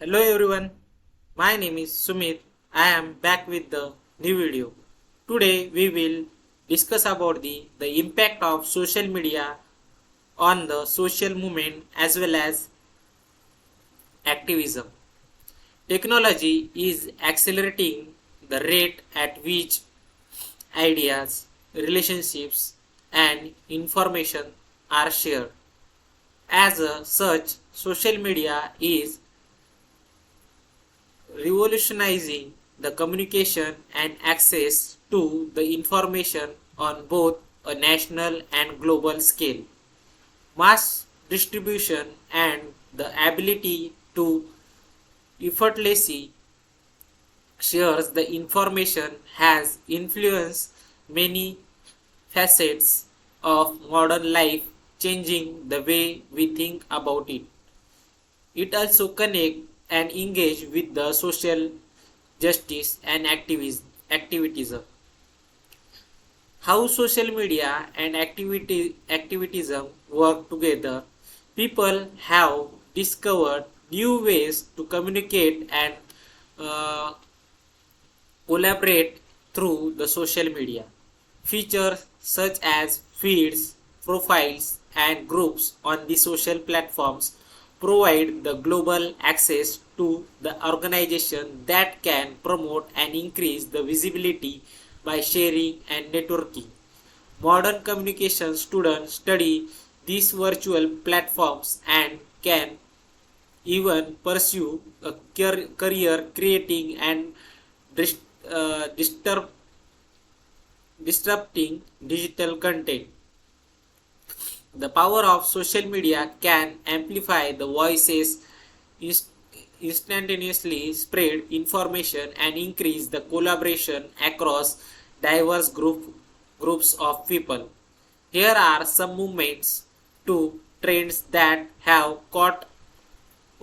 Hello everyone, my name is Sumit. I am back with the new video. Today we will discuss about the impact of social media on the social movement as well as activism. Technology is accelerating the rate at which ideas, relationships and information are shared. As such, social media is revolutionizing the communication and access to the information on both a national and global scale. Mass distribution and the ability to effortlessly share the information has influenced many facets of modern life, changing the way we think about it. It also connect and engage with the social justice and activism. How social media and activism work together. People have discovered new ways to communicate and uh, collaborate through the social media. Features such as feeds, profiles, and groups on the social platforms provide the global access to the organization that can promote and increase the visibility by sharing and networking. Modern communication students study these virtual platforms and can even pursue a career creating and dis- disrupting digital content. The power of social media can amplify the voices, instantaneously spread information, and increase the collaboration across diverse groups of people. Here are some movements to trends that have caught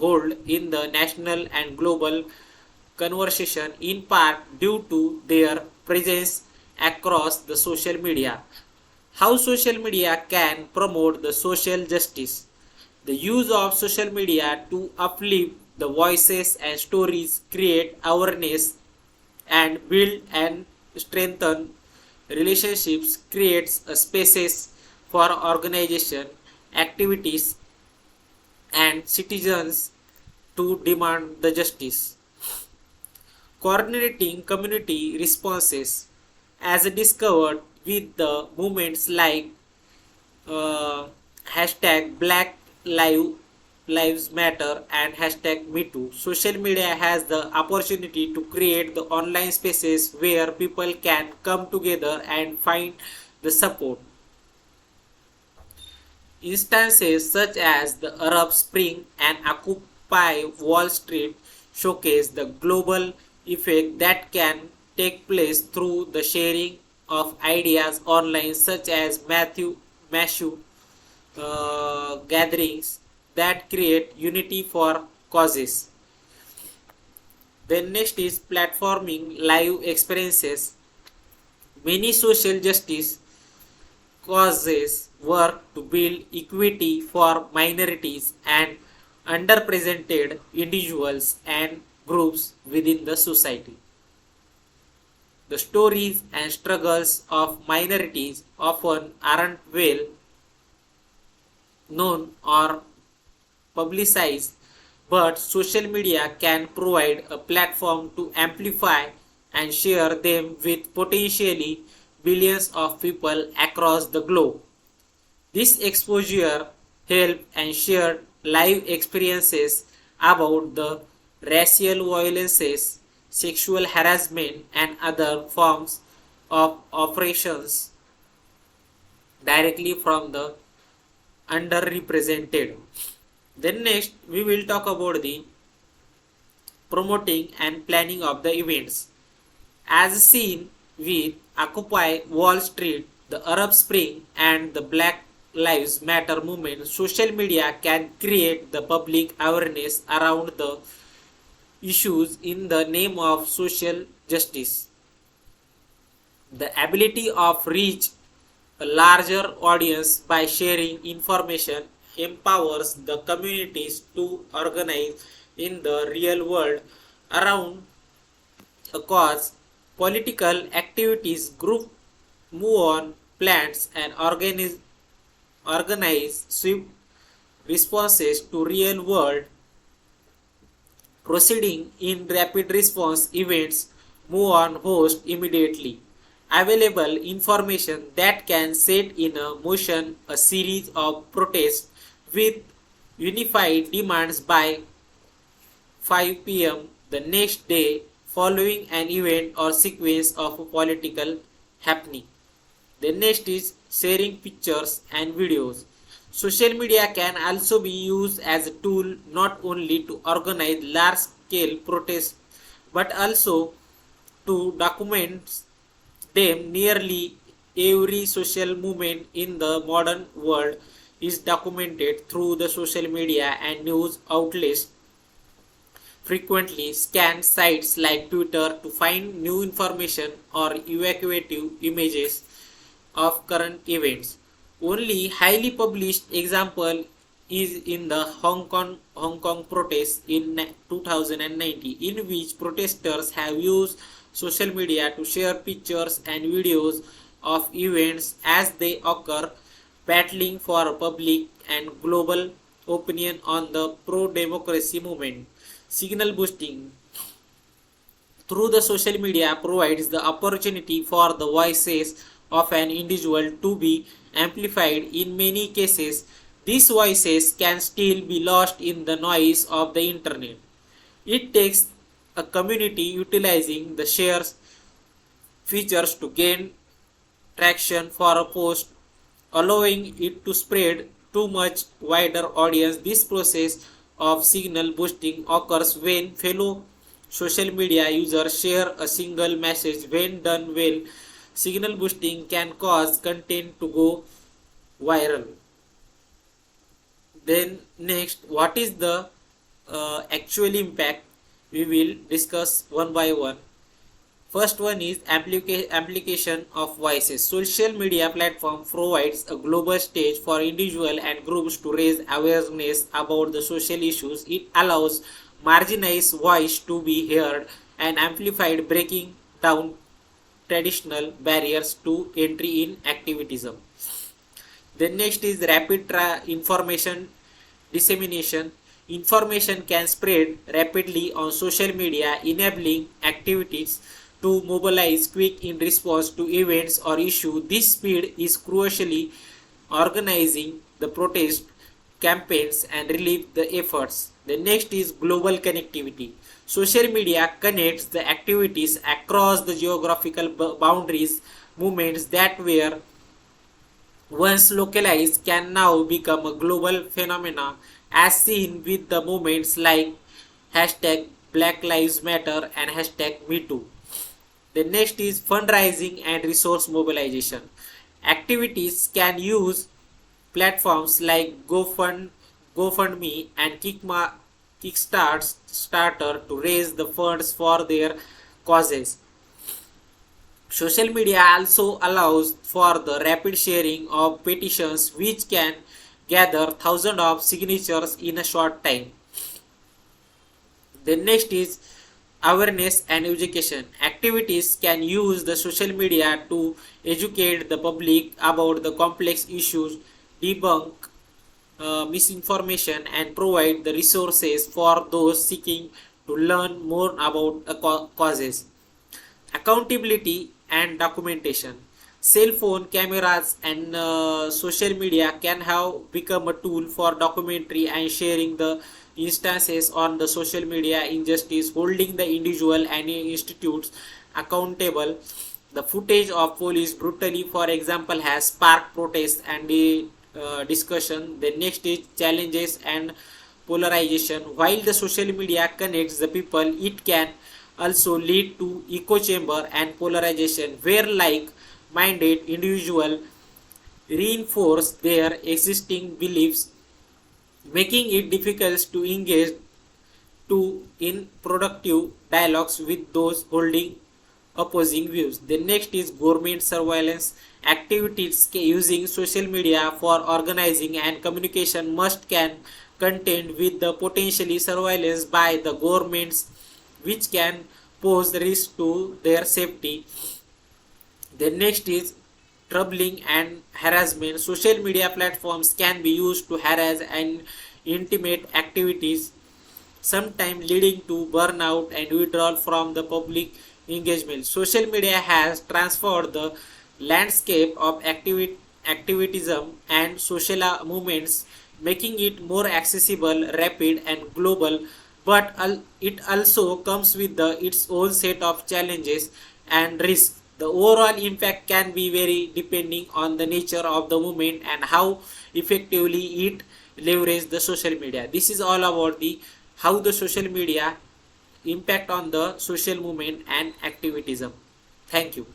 hold in the national and global conversation in part due to their presence across the social media. How social media can promote the social justice. The use of social media to uplift the voices and stories, create awareness and build and strengthen relationships, creates a spaces for organization activities and citizens to demand the justice. Coordinating community responses as discovered with the movements like hashtag Black Lives Matter and hashtag MeToo. Social media has the opportunity to create the online spaces where people can come together and find the support. Instances such as the Arab Spring and Occupy Wall Street showcase the global effect that can take place through the sharing of ideas online, such as massive gatherings that create unity for causes. Then next is platforming live experiences. Many social justice causes work to build equity for minorities and underrepresented individuals and groups within the society. The stories and struggles of minorities often aren't well known or publicized, but social media can provide a platform to amplify and share them with potentially billions of people across the globe. This exposure helped and shared live experiences about the racial violences, sexual harassment, and other forms of oppressions directly from the underrepresented. Then next we will talk about the promoting and planning of the events. As seen with Occupy Wall Street, the Arab Spring, and the Black Lives Matter movement, social media can create the public awareness around the issues in the name of social justice. The ability of reach a larger audience by sharing information empowers the communities to organize in the real world around a cause. Political activities group move on plans and organize swift responses to real world proceeding in rapid response events move on host immediately. Available information that can set in a motion a series of protests with unified demands by 5 p.m. the next day following an event or sequence of a political happening. The next is sharing pictures and videos. Social media can also be used as a tool not only to organize large scale protests but also to document them. Nearly every social movement in the modern world is documented through the social media, and news outlets frequently scan sites like Twitter to find new information or evacuative images of current events. Only highly published example is in the Hong Kong protests in 2019, in which protesters have used social media to share pictures and videos of events as they occur, battling for public and global opinion on the pro-democracy movement. Signal boosting through the social media provides the opportunity for the voices of an individual to be amplified. In many cases, these voices can still be lost in the noise of the internet. It takes a community utilizing the shares features to gain traction for a post, allowing it to spread to much wider audience. This process of signal boosting occurs when fellow social media users share a single message. When done well, signal boosting can cause content to go viral. Then next, what is the actual impact? We will discuss one by one. First one is amplification of voices. Social media platform provides a global stage for individuals and groups to raise awareness about the social issues. It allows marginalized voice to be heard and amplified, breaking down traditional barriers to entry in activism. Then next is rapid information dissemination. Information can spread rapidly on social media, enabling activities to mobilize quick in response to events or issues. This speed is crucially organizing the protest campaigns and relieve the efforts. The next is global connectivity. Social media connects the activities across the geographical boundaries. Movements that were once localized can now become a global phenomena, as seen with the movements like hashtag Black Lives Matter and hashtag MeToo. The next is fundraising and resource mobilization. Activities can use platforms like GoFundMe and Kickstarter to raise the funds for their causes. Social media also allows for the rapid sharing of petitions which can gather thousands of signatures in a short time. The next is awareness and education. Activities can use the social media to educate the public about the complex issues, debunk misinformation, and provide the resources for those seeking to learn more about the causes. Accountability and documentation. Cell phone cameras and social media can have become a tool for documentary and sharing the instances on the social media injustice, holding the individual and institutes accountable. The footage of police brutality, for example, has sparked protests and discussion. The next is challenges and polarization. While the social media connects the people, it can also lead to echo chamber and polarization, where like-minded individuals reinforce their existing beliefs, making it difficult to engage in productive dialogues with those holding opposing views. The next is government surveillance activities using social media for organizing and communication must can contend with the potentially surveillance by the governments, which can pose risk to their safety. The next is troubling and harassment. Social media platforms can be used to harass and intimidate activities, sometimes leading to burnout and withdrawal from the public engagement. Social media has transformed the landscape of activism and social movements, making it more accessible, rapid, and global. But it also comes with its own set of challenges and risks. The overall impact can be vary depending on the nature of the movement and how effectively it leverage the social media. This is all about the how the social media impact on the social movement and activism. Thank you.